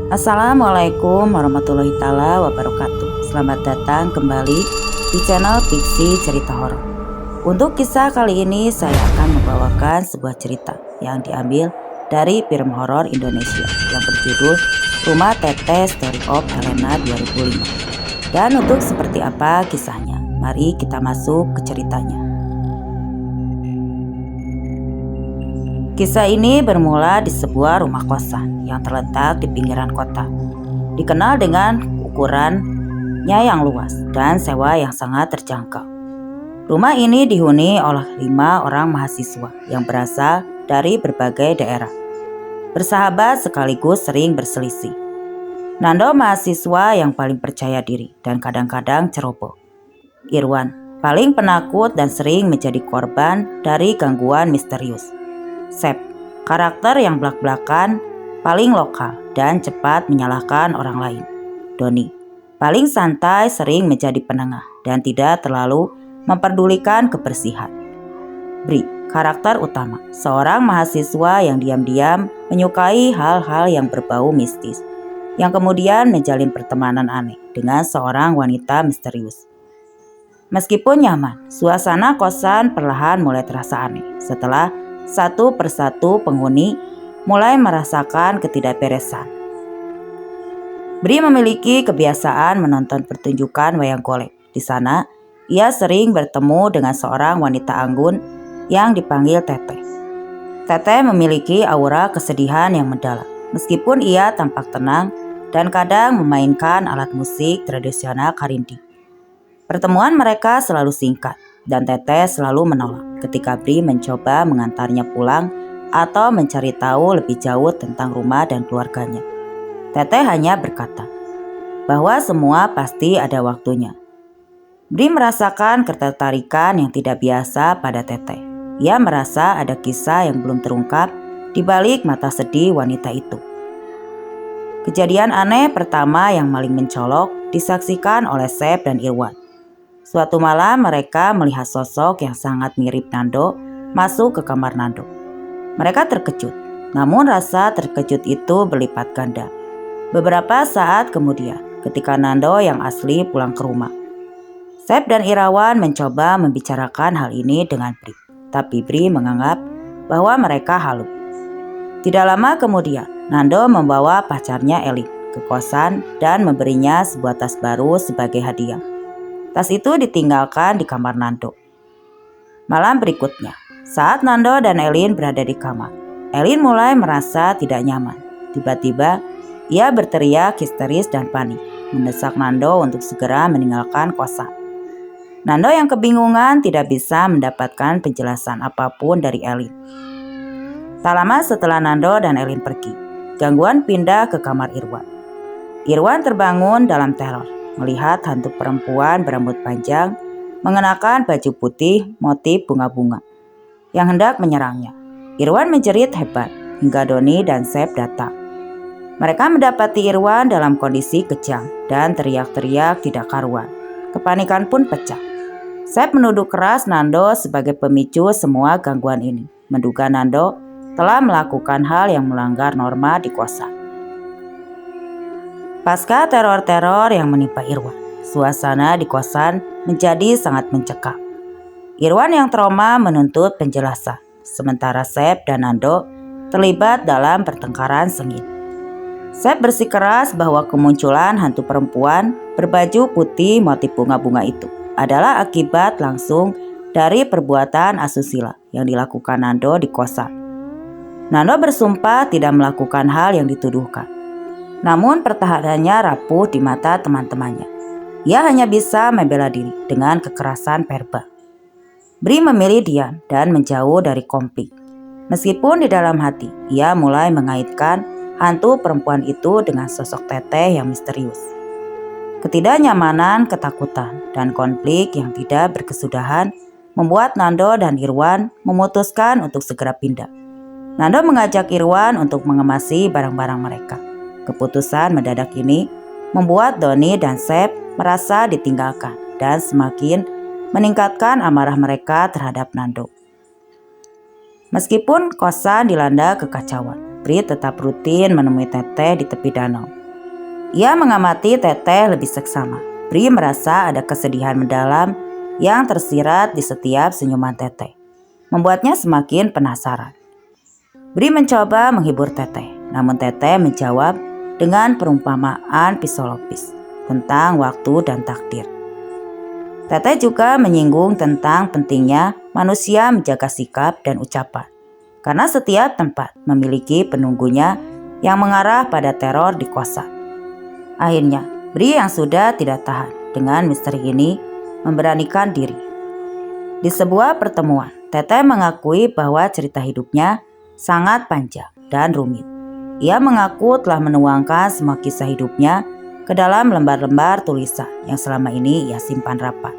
Assalamualaikum warahmatullahi taala wabarakatuh. Selamat datang kembali di channel Fiksi Cerita Horor. Untuk kisah kali ini saya akan membawakan sebuah cerita yang diambil dari film horor Indonesia yang berjudul Rumah Teteh Story of Helena 2005. Dan untuk seperti apa kisahnya, mari kita masuk ke ceritanya. Kisah ini bermula di sebuah rumah kosan yang terletak di pinggiran kota. Dikenal dengan ukurannya yang luas dan sewa yang sangat terjangkau. Rumah ini dihuni oleh 5 orang mahasiswa yang berasal dari berbagai daerah. Bersahabat sekaligus sering berselisih. Nando mahasiswa yang paling percaya diri dan kadang-kadang ceroboh. Irwan paling penakut dan sering menjadi korban dari gangguan misterius. Sep, karakter yang belak-belakan, paling lokal dan cepat menyalahkan orang lain. Doni, paling santai, sering menjadi penengah dan tidak terlalu memperdulikan kebersihan. Bri, karakter utama, seorang mahasiswa yang diam-diam menyukai hal-hal yang berbau mistis, yang kemudian menjalin pertemanan aneh dengan seorang wanita misterius. Meskipun nyaman, suasana kosan perlahan mulai terasa aneh setelah satu persatu penghuni mulai merasakan ketidakberesan. Bri memiliki kebiasaan menonton pertunjukan wayang golek. Di sana, ia sering bertemu dengan seorang wanita anggun yang dipanggil Teteh. Teteh memiliki aura kesedihan yang mendalam. Meskipun ia tampak tenang dan kadang memainkan alat musik tradisional Karindi. Pertemuan mereka selalu singkat dan Teteh selalu menolak ketika Bri mencoba mengantarnya pulang atau mencari tahu lebih jauh tentang rumah dan keluarganya. Teteh hanya berkata bahwa semua pasti ada waktunya. Bri merasakan ketertarikan yang tidak biasa pada Teteh. Ia merasa ada kisah yang belum terungkap di balik mata sedih wanita itu. Kejadian aneh pertama yang paling mencolok disaksikan oleh Sep dan Irwan. Suatu malam mereka melihat sosok yang sangat mirip Nando masuk ke kamar Nando. Mereka terkejut, namun rasa terkejut itu berlipat ganda. Beberapa saat kemudian, ketika Nando yang asli pulang ke rumah, Sep dan Irawan mencoba membicarakan hal ini dengan Bri. Tapi Bri menganggap bahwa mereka halu. Tidak lama kemudian, Nando membawa pacarnya Elin ke kosan dan memberinya sebuah tas baru sebagai hadiah. Tas itu ditinggalkan di kamar Nando. Malam berikutnya, saat Nando dan Elin berada di kamar, Elin mulai merasa tidak nyaman. Tiba-tiba, ia berteriak histeris dan panik, mendesak Nando untuk segera meninggalkan kosan. Nando yang kebingungan tidak bisa mendapatkan penjelasan apapun dari Elin. Tak lama setelah Nando dan Elin pergi, gangguan pindah ke kamar Irwan. Irwan terbangun dalam teror melihat hantu perempuan berambut panjang mengenakan baju putih motif bunga-bunga yang hendak menyerangnya. Irwan menjerit hebat hingga Doni dan Sep datang. Mereka mendapati Irwan dalam kondisi kejang dan teriak-teriak tidak karuan. Kepanikan pun pecah. Sep menuduh keras Nando sebagai pemicu semua gangguan ini, menduga Nando telah melakukan hal yang melanggar norma di kosan. Pasca teror-teror yang menimpa Irwan, suasana di kosan menjadi sangat mencekam. Irwan yang trauma menuntut penjelasan, sementara Sep dan Nando terlibat dalam pertengkaran sengit. Sep bersikeras bahwa kemunculan hantu perempuan berbaju putih motif bunga-bunga itu adalah akibat langsung dari perbuatan asusila yang dilakukan Nando di kosan. Nando bersumpah tidak melakukan hal yang dituduhkan. Namun pertahanannya rapuh di mata teman-temannya. Ia hanya bisa membela diri dengan kekerasan verbal. Bri memilih diam dan menjauh dari konflik. Meskipun di dalam hati, ia mulai mengaitkan hantu perempuan itu dengan sosok Teteh yang misterius. Ketidaknyamanan, ketakutan, dan konflik yang tidak berkesudahan membuat Nando dan Irwan memutuskan untuk segera pindah. Nando mengajak Irwan untuk mengemasi barang-barang mereka. Keputusan mendadak ini membuat Doni dan Sep merasa ditinggalkan dan semakin meningkatkan amarah mereka terhadap Nando. Meskipun kosan dilanda kekacauan, Bri tetap rutin menemui Teteh di tepi danau. Ia mengamati Teteh lebih seksama. Bri merasa ada kesedihan mendalam yang tersirat di setiap senyuman Teteh, membuatnya semakin penasaran. Bri mencoba menghibur Teteh, namun Teteh menjawab dengan perumpamaan psikologis tentang waktu dan takdir. Teteh juga menyinggung tentang pentingnya manusia menjaga sikap dan ucapan, karena setiap tempat memiliki penunggunya yang mengarah pada teror di kosan. Akhirnya, Bri yang sudah tidak tahan dengan misteri ini memberanikan diri. Di sebuah pertemuan, Teteh mengakui bahwa cerita hidupnya sangat panjang dan rumit. Ia mengaku telah menuangkan semua kisah hidupnya ke dalam lembar-lembar tulisan yang selama ini ia simpan rapat.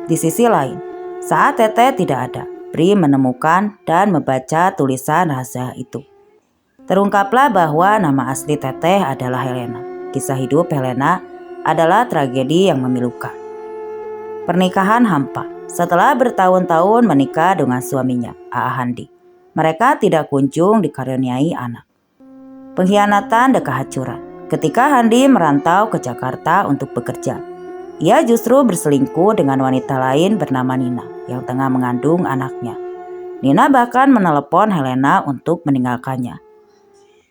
Di sisi lain, saat Teteh tidak ada, Bri menemukan dan membaca tulisan rahasia itu. Terungkaplah bahwa nama asli Teteh adalah Helena. Kisah hidup Helena adalah tragedi yang memilukan. Pernikahan hampa. Setelah bertahun-tahun menikah dengan suaminya, A.A. Handi, mereka tidak kunjung dikaruniai anak. Pengkhianatan dan kehancuran. Ketika Handi merantau ke Jakarta untuk bekerja, ia justru berselingkuh dengan wanita lain bernama Nina yang tengah mengandung anaknya. Nina bahkan menelepon Helena untuk meninggalkannya.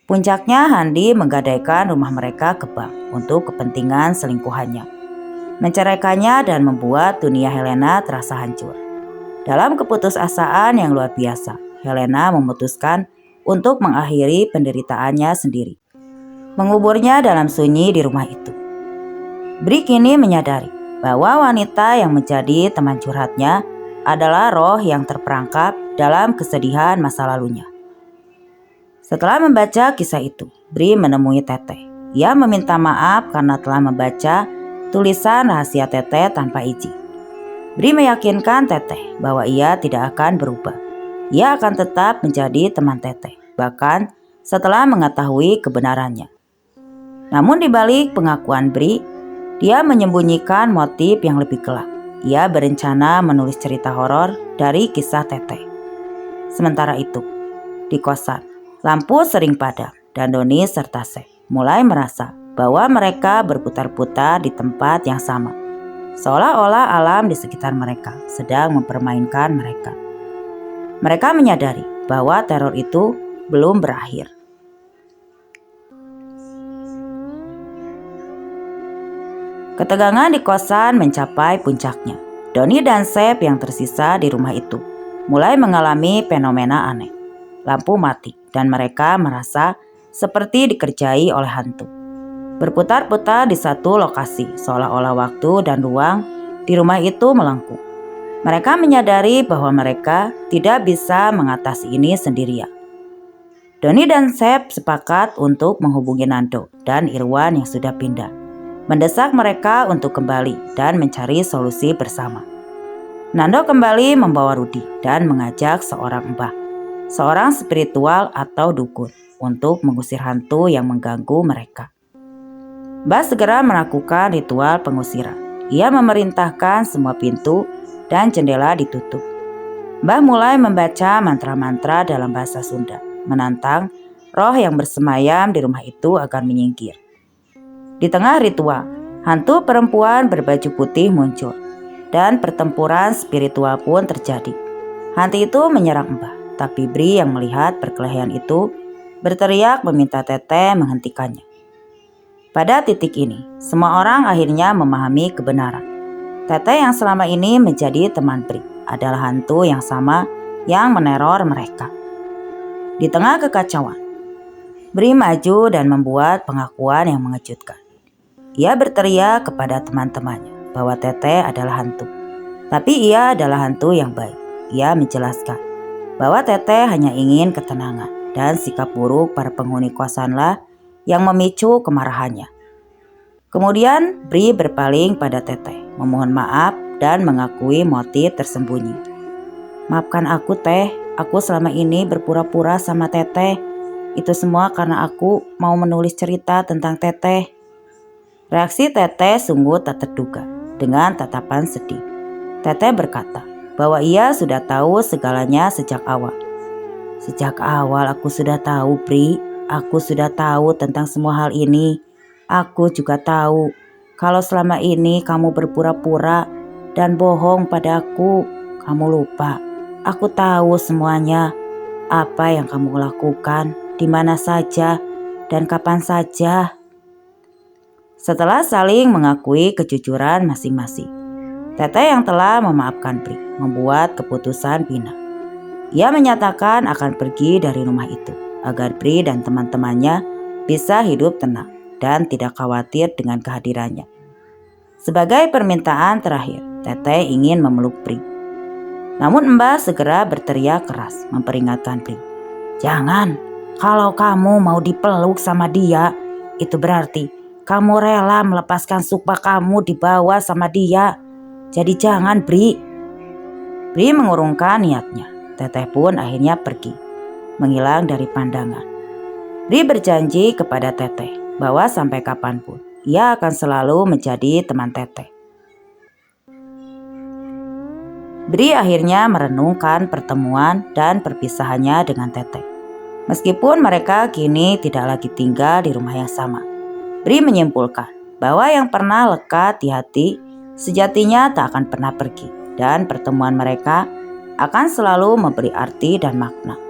Puncaknya, Handi menggadaikan rumah mereka ke bank untuk kepentingan selingkuhannya, menceraikannya dan membuat dunia Helena terasa hancur. Dalam keputusasaan yang luar biasa, Helena memutuskan untuk mengakhiri penderitaannya sendiri, menguburnya dalam sunyi di rumah itu. Bri kini menyadari bahwa wanita yang menjadi teman curhatnya adalah roh yang terperangkap dalam kesedihan masa lalunya. Setelah membaca kisah itu, Bri menemui Teteh. Ia meminta maaf karena telah membaca tulisan rahasia Teteh tanpa izin. Bri meyakinkan Teteh bahwa ia tidak akan berubah. Ia akan tetap menjadi teman Teteh, bahkan setelah mengetahui kebenarannya. Namun di balik pengakuan Bri, dia menyembunyikan motif yang lebih gelap. Ia berencana menulis cerita horor dari kisah Teteh. Sementara itu, di kosan, lampu sering padam dan Doni serta Sep mulai merasa bahwa mereka berputar-putar di tempat yang sama, seolah-olah alam di sekitar mereka sedang mempermainkan mereka. Mereka menyadari bahwa teror itu belum berakhir. Ketegangan di kosan mencapai puncaknya. Doni dan Sep yang tersisa di rumah itu mulai mengalami fenomena aneh. Lampu mati dan mereka merasa seperti dikerjai oleh hantu. Berputar-putar di satu lokasi, seolah-olah waktu dan ruang di rumah itu melengkung. Mereka menyadari bahwa mereka tidak bisa mengatasi ini sendirian. Doni dan Sep sepakat untuk menghubungi Nando dan Irwan yang sudah pindah, mendesak mereka untuk kembali dan mencari solusi bersama. Nando kembali membawa Rudi dan mengajak seorang mbah, seorang spiritual atau dukun, untuk mengusir hantu yang mengganggu mereka. Mbah segera melakukan ritual pengusiran. Ia memerintahkan semua pintu dan jendela ditutup. Mbah mulai membaca mantra-mantra dalam bahasa Sunda, menantang roh yang bersemayam di rumah itu agar menyingkir. Di tengah ritual, hantu perempuan berbaju putih muncul dan pertempuran spiritual pun terjadi. Hantu itu menyerang Mbah, tapi Bri yang melihat perkelahian itu berteriak meminta Teteh menghentikannya. Pada titik ini, semua orang akhirnya memahami kebenaran. Teteh yang selama ini menjadi teman Bri adalah hantu yang sama yang meneror mereka. Di tengah kekacauan, Bri maju dan membuat pengakuan yang mengejutkan. Ia berteriak kepada teman-temannya bahwa Teteh adalah hantu. Tapi ia adalah hantu yang baik. Ia menjelaskan bahwa Teteh hanya ingin ketenangan dan sikap buruk para penghuni kosanlah yang memicu kemarahannya. Kemudian Bri berpaling pada Teteh, memohon maaf dan mengakui motif tersembunyi. Maafkan aku Teh, aku selama ini berpura-pura sama Teteh. Itu semua karena aku mau menulis cerita tentang Teteh. Reaksi Teteh sungguh tak terduga, dengan tatapan sedih. Teteh berkata bahwa ia sudah tahu segalanya sejak awal. Sejak awal aku sudah tahu Bri, aku sudah tahu tentang semua hal ini. Aku juga tahu kalau selama ini kamu berpura-pura dan bohong padaku. Kamu lupa. Aku tahu semuanya. Apa yang kamu lakukan, di mana saja, dan kapan saja. Setelah saling mengakui kejujuran masing-masing, Teteh yang telah memaafkan Pri membuat keputusan pindah. Ia menyatakan akan pergi dari rumah itu agar Pri dan teman-temannya bisa hidup tenang dan tidak khawatir dengan kehadirannya. Sebagai permintaan terakhir, Teteh ingin memeluk Pri. Namun Mbah segera berteriak keras memperingatkan Pri. Jangan, kalau kamu mau dipeluk sama dia, itu berarti kamu rela melepaskan sukma kamu dibawa sama dia. Jadi jangan, Pri. Pri mengurungkan niatnya. Teteh pun akhirnya pergi, menghilang dari pandangan. Pri berjanji kepada Teteh bahwa sampai kapanpun ia akan selalu menjadi teman Teteh. Pri akhirnya merenungkan pertemuan dan perpisahannya dengan Teteh. Meskipun mereka kini tidak lagi tinggal di rumah yang sama, Pri menyimpulkan bahwa yang pernah lekat di hati sejatinya tak akan pernah pergi, dan pertemuan mereka akan selalu memberi arti dan makna.